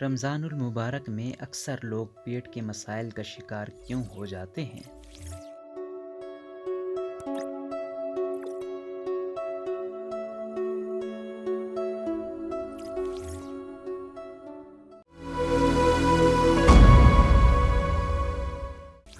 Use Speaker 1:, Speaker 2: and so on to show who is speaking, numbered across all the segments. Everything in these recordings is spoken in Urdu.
Speaker 1: رمضان المبارک میں اکثر لوگ پیٹ کے مسائل کا شکار کیوں ہو جاتے ہیں؟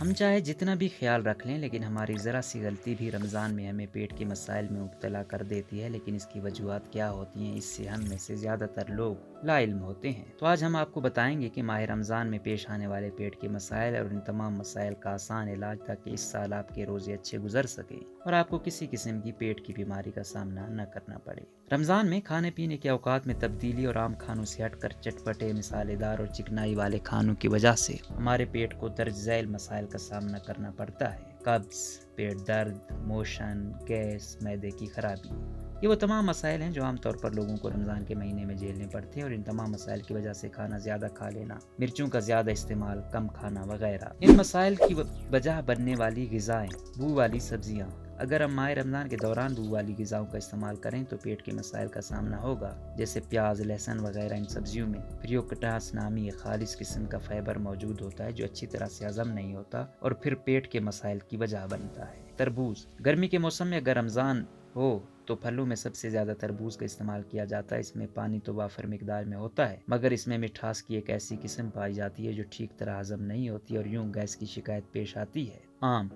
Speaker 1: ہم چاہے جتنا بھی خیال رکھ لیں لیکن ہماری ذرا سی غلطی بھی رمضان میں ہمیں پیٹ کے مسائل میں مبتلا کر دیتی ہے، لیکن اس کی وجوہات کیا ہوتی ہیں اس سے ہم میں سے زیادہ تر لوگ لا علم ہوتے ہیں۔ تو آج ہم آپ کو بتائیں گے کہ ماہ رمضان میں پیش آنے والے پیٹ کے مسائل اور ان تمام مسائل کا آسان علاج تاکہ اس سال آپ کے روزے اچھے گزر سکیں اور آپ کو کسی قسم کی پیٹ کی بیماری کا سامنا نہ کرنا پڑے۔ رمضان میں کھانے پینے کے اوقات میں تبدیلی اور عام کھانوں سے ہٹ کر چٹپٹے، مسالے دار اور چکنائی والے کھانوں کی وجہ سے ہمارے پیٹ کو درج ذیل مسائل کا سامنا کرنا پڑتا ہے۔ قبض، پیٹ درد، موشن، گیس، معدے کی خرابی، یہ وہ تمام مسائل ہیں جو عام طور پر لوگوں کو رمضان کے مہینے میں جھیلنے پڑتے ہیں، اور ان تمام مسائل کی وجہ سے کھانا زیادہ کھا لینا، مرچوں کا زیادہ استعمال، کم کھانا وغیرہ۔ ان مسائل کی وجہ بننے والی غذائیں، بو والی سبزیاں۔ اگر ہم ماہ رمضان کے دوران بو والی غذاؤں کا استعمال کریں تو پیٹ کے مسائل کا سامنا ہوگا، جیسے پیاز، لہسن وغیرہ۔ ان سبزیوں میں پریوکٹاس نامی ایک خالص قسم کا فائبر موجود ہوتا ہے جو اچھی طرح سے ہضم نہیں ہوتا اور پھر پیٹ کے مسائل کی وجہ بنتا ہے۔ تربوز، گرمی کے موسم میں اگر رمضان ہو تو پھلوں میں سب سے زیادہ تربوز کا استعمال کیا جاتا ہے۔ اس میں پانی تو وافر مقدار میں ہوتا ہے، مگر اس میں مٹھاس کی ایک ایسی قسم پائی جاتی ہے جو ٹھیک طرح ہضم نہیں ہوتی اور یوں گیس کی شکایت پیش آتی ہے۔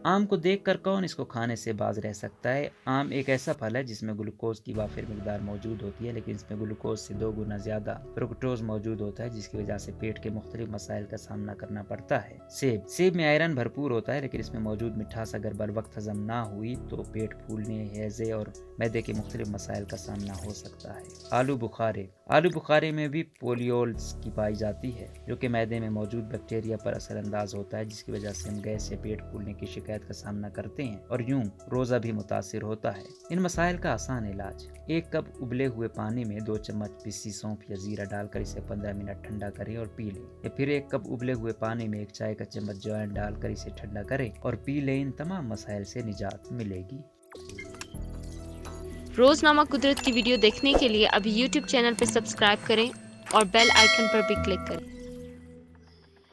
Speaker 1: آم کو دیکھ کر کون اس کو کھانے سے باز رہ سکتا ہے؟ آم ایک ایسا پھل ہے جس میں گلوکوز کی وافر مقدار موجود ہوتی ہے، لیکن اس میں گلوکوز سے 2 گنا زیادہ فرکٹوز موجود ہوتا ہے، جس کی وجہ سے پیٹ کے مختلف مسائل کا سامنا کرنا پڑتا ہے۔ سیب میں آئرن بھرپور ہوتا ہے، لیکن اس میں موجود مٹھاس اگر بر وقت ہضم نہ ہوئی تو پیٹ پھولنے، ہیضے اور معدے کے مختلف مسائل کا سامنا ہو سکتا ہے۔ آلو بخارے میں بھی پولیولز کی پائی جاتی ہے، جو کہ معدے میں موجود بیکٹیریا پر اثر انداز ہوتا ہے، جس کی وجہ سے ہم گیس یا پیٹ پھولنے کی شکایت کا سامنا کرتے ہیں اور یوں روزہ بھی متاثر ہوتا ہے۔ ان مسائل کا آسان علاج: 1 کپ ابلے ہوئے پانی میں 2 چمچ پیسی سونف یا زیرہ ڈال کر اسے 15 منٹ ٹھنڈا کریں اور پی لیں، یا پھر 1 کپ ابلے ہوئے پانی میں 1 چائے کا چمچ جوائن ڈال کر اسے ٹھنڈا کریں اور پی لیں۔ ان تمام مسائل سے نجات ملے گی۔
Speaker 2: روزنامہ قدرت کی ویڈیو دیکھنے کے لیے ابھی YouTube چینل پر سبسکرائب کریں اور بیل آئیکن پر بھی کلک کریں۔